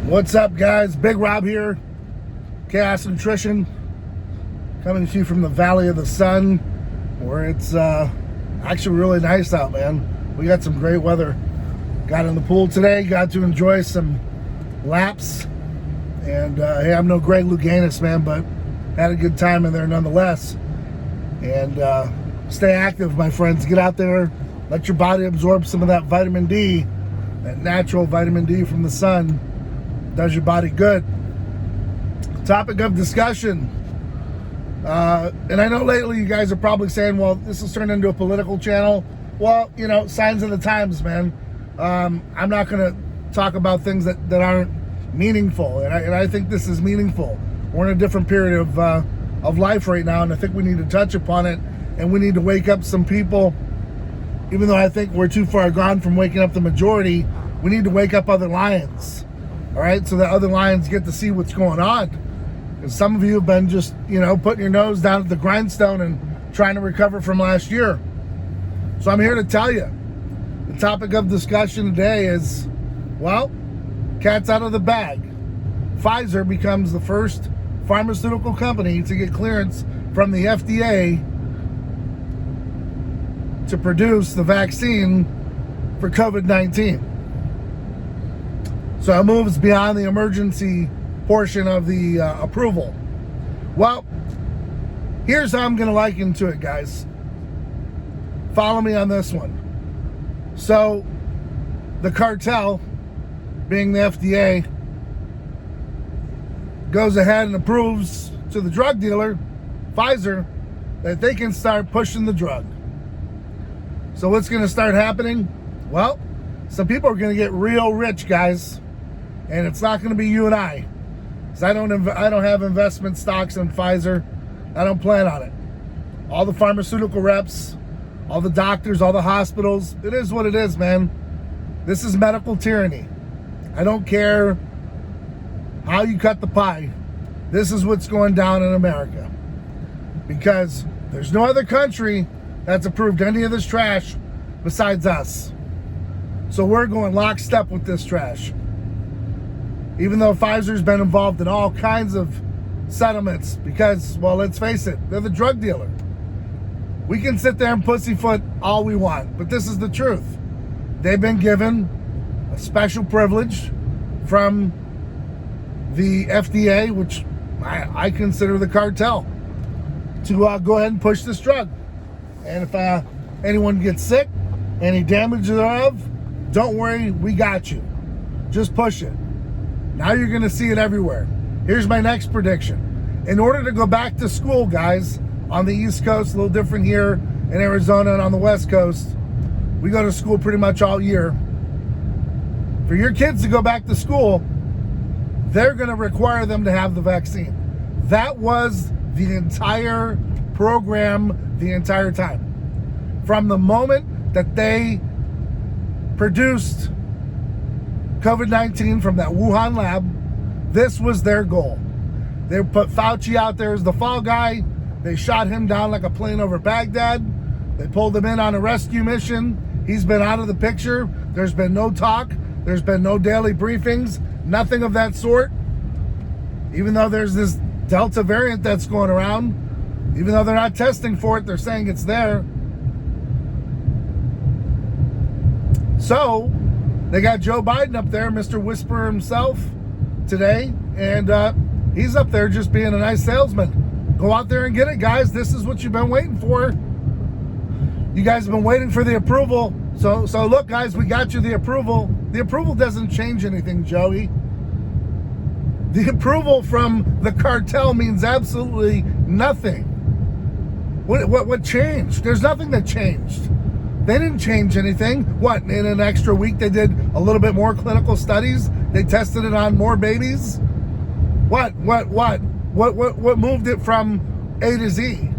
What's up, guys? Big Rob here, Chaos Nutrition, coming to you from the Valley of the Sun, where it's actually really nice out, man. We got some great weather. Got in the pool today, got to enjoy some laps, and hey, I'm no Greg Louganis, man, but had a good time in there nonetheless. And stay active, my friends. Get out there, let your body absorb some of that vitamin D, that natural vitamin D from the sun. Does your body good. Topic of discussion. And I know lately you guys are probably saying, well, this has turned into a political channel. Well, you know, signs of the times, man. I'm not going to talk about things that aren't meaningful. And I think this is meaningful. We're in a different period of life right now, and I think we need to touch upon it. And we need to wake up some people. Even though I think we're too far gone from waking up the majority, we need to wake up other lions. All right, so that other lions get to see what's going on. Because some of you have been just, you know, putting your nose down at the grindstone and trying to recover from last year. So I'm here to tell you, the topic of discussion today is, well, cat's out of the bag. Pfizer becomes the first pharmaceutical company to get clearance from the FDA to produce the vaccine for COVID-19. So it moves beyond the emergency portion of the approval. Well, here's how I'm going to liken to it, guys. Follow me on this one. So the cartel, being the FDA, goes ahead and approves to the drug dealer, Pfizer, that they can start pushing the drug. So what's going to start happening? Well, some people are going to get real rich, guys. And it's not going to be you and I. Because I don't have investment stocks in Pfizer. I don't plan on it. All the pharmaceutical reps, all the doctors, all the hospitals, it is what it is, man. This is medical tyranny. I don't care how you cut the pie. This is what's going down in America. Because there's no other country that's approved any of this trash besides us. So we're going lockstep with this trash. Even though Pfizer's been involved in all kinds of settlements because, well, let's face it, they're the drug dealer. We can sit there and pussyfoot all we want, but this is the truth. They've been given a special privilege from the FDA, which I consider the cartel, to go ahead and push this drug. And if anyone gets sick, any damage thereof, don't worry, we got you. Just push it. Now you're going to see it everywhere. Here's my next prediction. In order to go back to school, guys, on the East Coast, a little different here in Arizona and on the West Coast, we go to school pretty much all year. For your kids to go back to school, they're going to require them to have the vaccine. That was the entire program the entire time. From the moment that they produced COVID-19 from that Wuhan lab, this was their goal. They put Fauci out there as the fall guy. They shot him down like a plane over Baghdad. They pulled him in on a rescue mission. He's been out of the picture. There's been no talk. There's been no daily briefings. Nothing of that sort. Even though there's this Delta variant that's going around, even though they're not testing for it, they're saying it's there. So they got Joe Biden up there, Mr. Whisperer himself, today, and he's up there just being a nice salesman. Go out there and get it, guys. This is what you've been waiting for. You guys have been waiting for the approval. So look, guys, we got you the approval. The approval doesn't change anything, Joey. The approval from the cartel means absolutely nothing. What changed? There's nothing that changed. They didn't change anything. What, in an extra week they did a little bit more clinical studies? They tested it on more babies? What moved it from A to Z?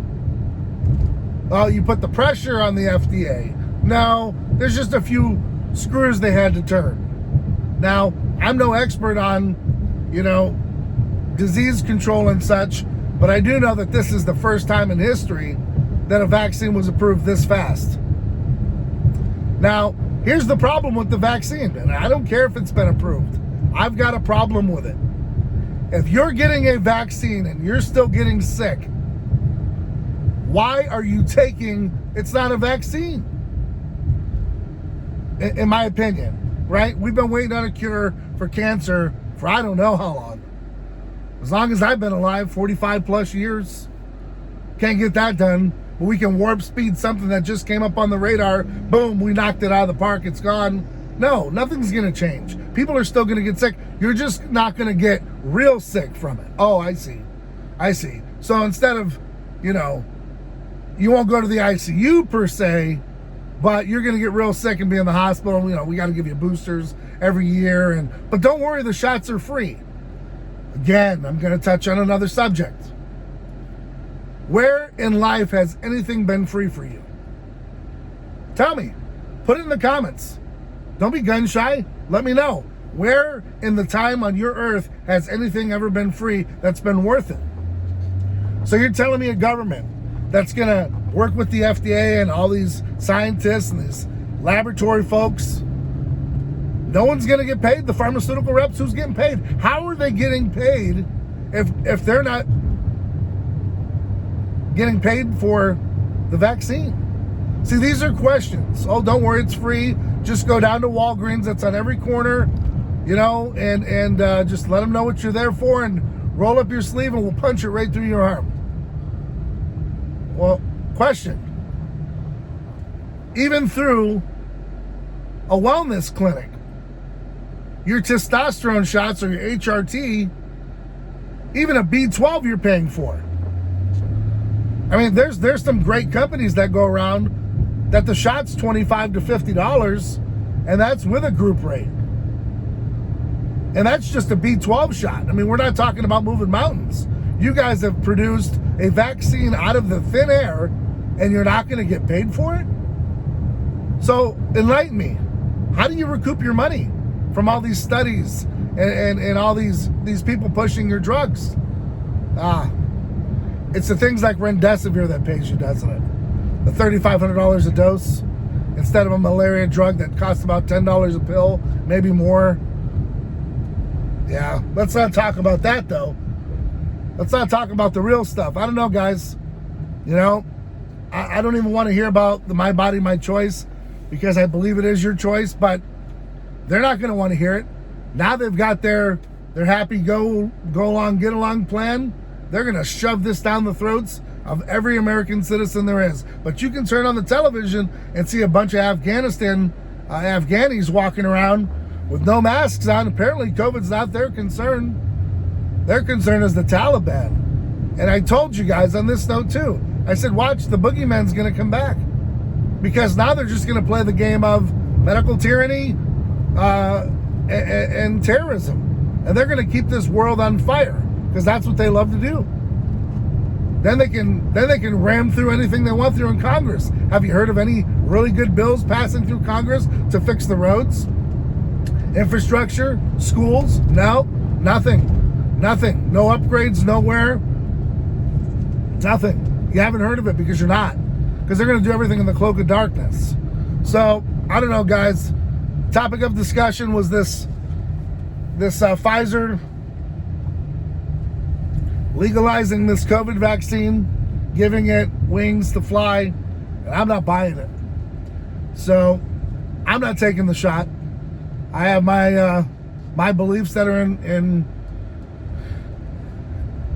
Oh, you put the pressure on the FDA. No, there's just a few screws they had to turn. Now, I'm no expert on, you know, disease control and such, but I do know that this is the first time in history that a vaccine was approved this fast. Now, here's the problem with the vaccine, and I don't care if it's been approved. I've got a problem with it. If you're getting a vaccine and you're still getting sick, why are you taking, it's not a vaccine, in my opinion, right? We've been waiting on a cure for cancer for I don't know how long. As long as I've been alive, 45 plus years. Can't get that done, but we can warp speed something that just came up on the radar. Boom, we knocked it out of the park, it's gone. No, nothing's gonna change. People are still gonna get sick. You're just not gonna get real sick from it. Oh, I see. So instead of, you won't go to the ICU per se, but you're gonna get real sick and be in the hospital. We gotta give you boosters every year, but don't worry, the shots are free. Again, I'm gonna touch on another subject. Where in life has anything been free for you? Tell me. Put it in the comments. Don't be gun shy. Let me know. Where in the time on your earth has anything ever been free that's been worth it? So you're telling me a government that's going to work with the FDA and all these scientists and these laboratory folks, no one's going to get paid? The pharmaceutical reps, who's getting paid? How are they getting paid if they're not getting paid for the vaccine? See, these are questions. Oh, don't worry, it's free. Just go down to Walgreens. That's on every corner, and just let them know what you're there for and roll up your sleeve and we'll punch it right through your arm. Well, question. Even through a wellness clinic, your testosterone shots or your HRT, even a B12 you're paying for. I mean, there's some great companies that go around that the shot's $25 to $50, and that's with a group rate. And that's just a B12 shot. I mean, we're not talking about moving mountains. You guys have produced a vaccine out of the thin air, and you're not going to get paid for it? So enlighten me. How do you recoup your money from all these studies and all these people pushing your drugs? It's the things like remdesivir that pays you, doesn't it? The $3,500 a dose instead of a malaria drug that costs about $10 a pill, maybe more. Yeah, let's not talk about that though. Let's not talk about the real stuff. I don't know, guys. I don't even want to hear about the my body, my choice, because I believe it is your choice, but they're not going to want to hear it. Now they've got their happy go along, get along plan. They're going to shove this down the throats of every American citizen there is. But you can turn on the television and see a bunch of Afghanis walking around with no masks on. Apparently COVID's not their concern. Their concern is the Taliban. And I told you guys on this note too, I said, watch, the boogeyman's going to come back. Because now they're just going to play the game of medical tyranny and terrorism. And they're going to keep this world on fire because that's what they love to do. Then they can ram through anything they want through in Congress. Have you heard of any really good bills passing through Congress to fix the roads, infrastructure, schools? No, nothing. No upgrades nowhere. Nothing. You haven't heard of it because you're not. Because they're going to do everything in the cloak of darkness. So, I don't know, guys. Topic of discussion was this Pfizer legalizing this COVID vaccine, giving it wings to fly, and I'm not buying it. So, I'm not taking the shot. I have my beliefs that are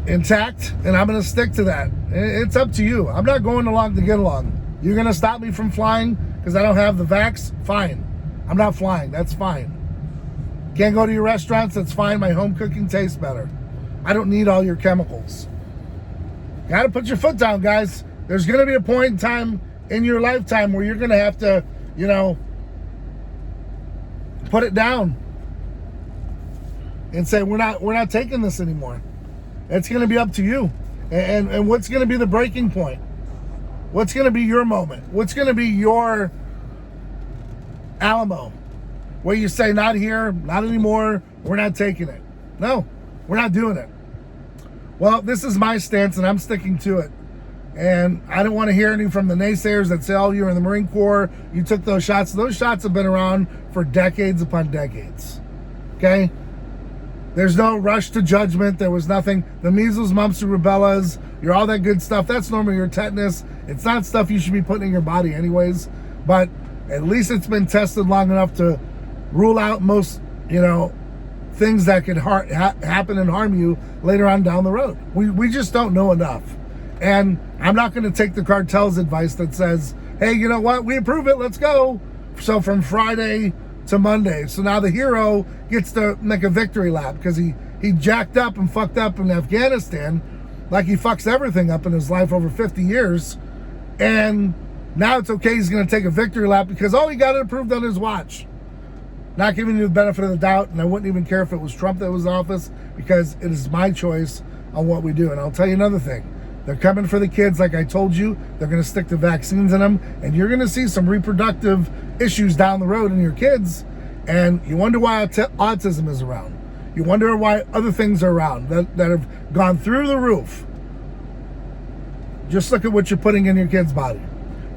intact, and I'm going to stick to that. It's up to you. I'm not going along to get along. You're going to stop me from flying because I don't have the vax? Fine. I'm not flying. That's fine. Can't go to your restaurants? That's fine. My home cooking tastes better. I don't need all your chemicals. Got to put your foot down, guys. There's going to be a point in time in your lifetime where you're going to have to, put it down and say, we're not taking this anymore. It's going to be up to you. And what's going to be the breaking point? What's going to be your moment? What's going to be your Alamo? Where you say, not here, not anymore, we're not taking it. No, we're not doing it. Well, this is my stance and I'm sticking to it. And I don't want to hear any from the naysayers that say, oh, you're in the Marine Corps, you took those shots. Those shots have been around for decades upon decades. Okay? There's no rush to judgment. There was nothing. The measles, mumps, and rubellas, you're all that good stuff. That's normally your tetanus. It's not stuff you should be putting in your body anyways. But at least it's been tested long enough to rule out most, things that could happen and harm you later on down the road. We just don't know enough. And I'm not going to take the cartel's advice that says, hey, you know what? We approve it. Let's go. So from Friday to Monday. So now the hero gets to make a victory lap because he jacked up and fucked up in Afghanistan like he fucks everything up in his life over 50 years. And now it's okay. He's going to take a victory lap because, he got it approved on his watch. Not giving you the benefit of the doubt. And I wouldn't even care if it was Trump that was in office because it is my choice on what we do. And I'll tell you another thing. They're coming for the kids, like I told you. They're going to stick the vaccines in them. And you're going to see some reproductive issues down the road in your kids. And you wonder why autism is around. You wonder why other things are around that have gone through the roof. Just look at what you're putting in your kid's body.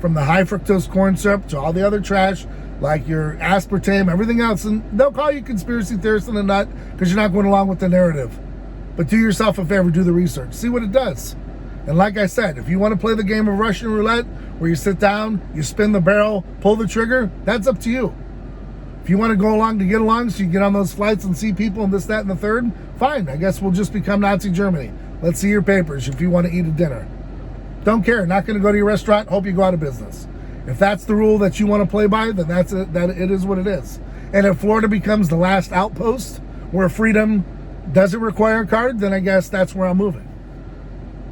From the high fructose corn syrup to all the other trash, like your aspartame, everything else. And they'll call you conspiracy theorist and a nut because you're not going along with the narrative. But do yourself a favor, do the research. See what it does. And like I said, if you want to play the game of Russian roulette, where you sit down, you spin the barrel, pull the trigger, that's up to you. If you want to go along to get along so you get on those flights and see people and this, that, and the third, fine. I guess we'll just become Nazi Germany. Let's see your papers if you want to eat a dinner. Don't care. Not going to go to your restaurant. Hope you go out of business. If that's the rule that you want to play by, then that's it. That it is what it is. And if Florida becomes the last outpost where freedom doesn't require a card, then I guess that's where I'm moving.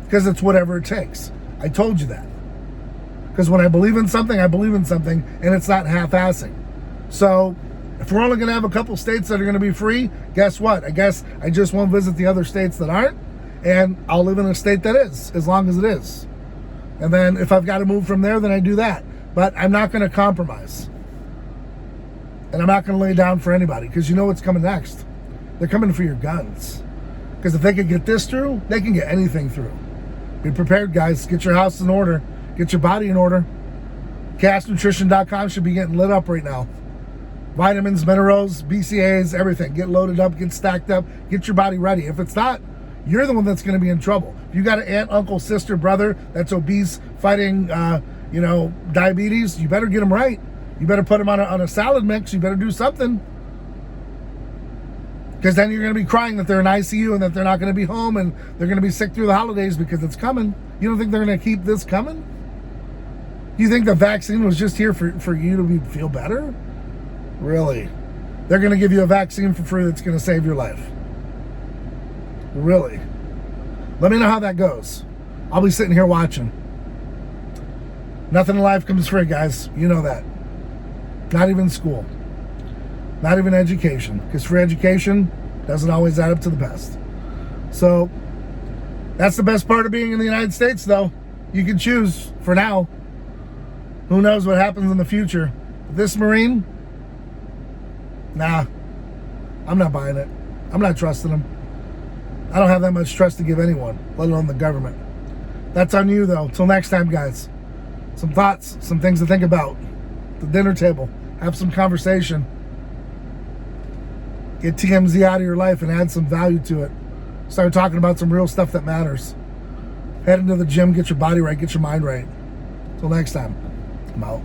Because it's whatever it takes. I told you that. Because when I believe in something, I believe in something, and it's not half-assing. So if we're only going to have a couple states that are going to be free, guess what? I guess I just won't visit the other states that aren't, and I'll live in a state that is, as long as it is. And then if I've got to move from there, then I do that. But I'm not going to compromise. And I'm not going to lay down for anybody, because you know what's coming next. They're coming for your guns. Because if they can get this through, they can get anything through. Be prepared, guys. Get your house in order. Get your body in order. CastNutrition.com should be getting lit up right now. Vitamins, minerals, BCAAs, everything. Get loaded up, get stacked up, get your body ready. If it's not, you're the one that's going to be in trouble. If you got an aunt, uncle, sister, brother that's obese, fighting, diabetes, you better get them right. You better put them on a salad mix. You better do something. Because then you're going to be crying that they're in ICU and that they're not going to be home and they're going to be sick through the holidays because it's coming. You don't think they're going to keep this coming? You think the vaccine was just here for you to feel better? Really? They're going to give you a vaccine for free that's going to save your life. Really? Let me know how that goes. I'll be sitting here watching. Nothing in life comes free, guys. You know that. Not even school. Not even education, because free education doesn't always add up to the best. So that's the best part of being in the United States, though. You can choose for now. Who knows what happens in the future? This Marine, nah, I'm not buying it. I'm not trusting him. I don't have that much trust to give anyone, let alone the government. That's on you, though. Till next time, guys. Some thoughts, some things to think about. The dinner table. Have some conversation. Get TMZ out of your life and add some value to it. Start talking about some real stuff that matters. Head into the gym, get your body right, get your mind right. Till next time, I'm out.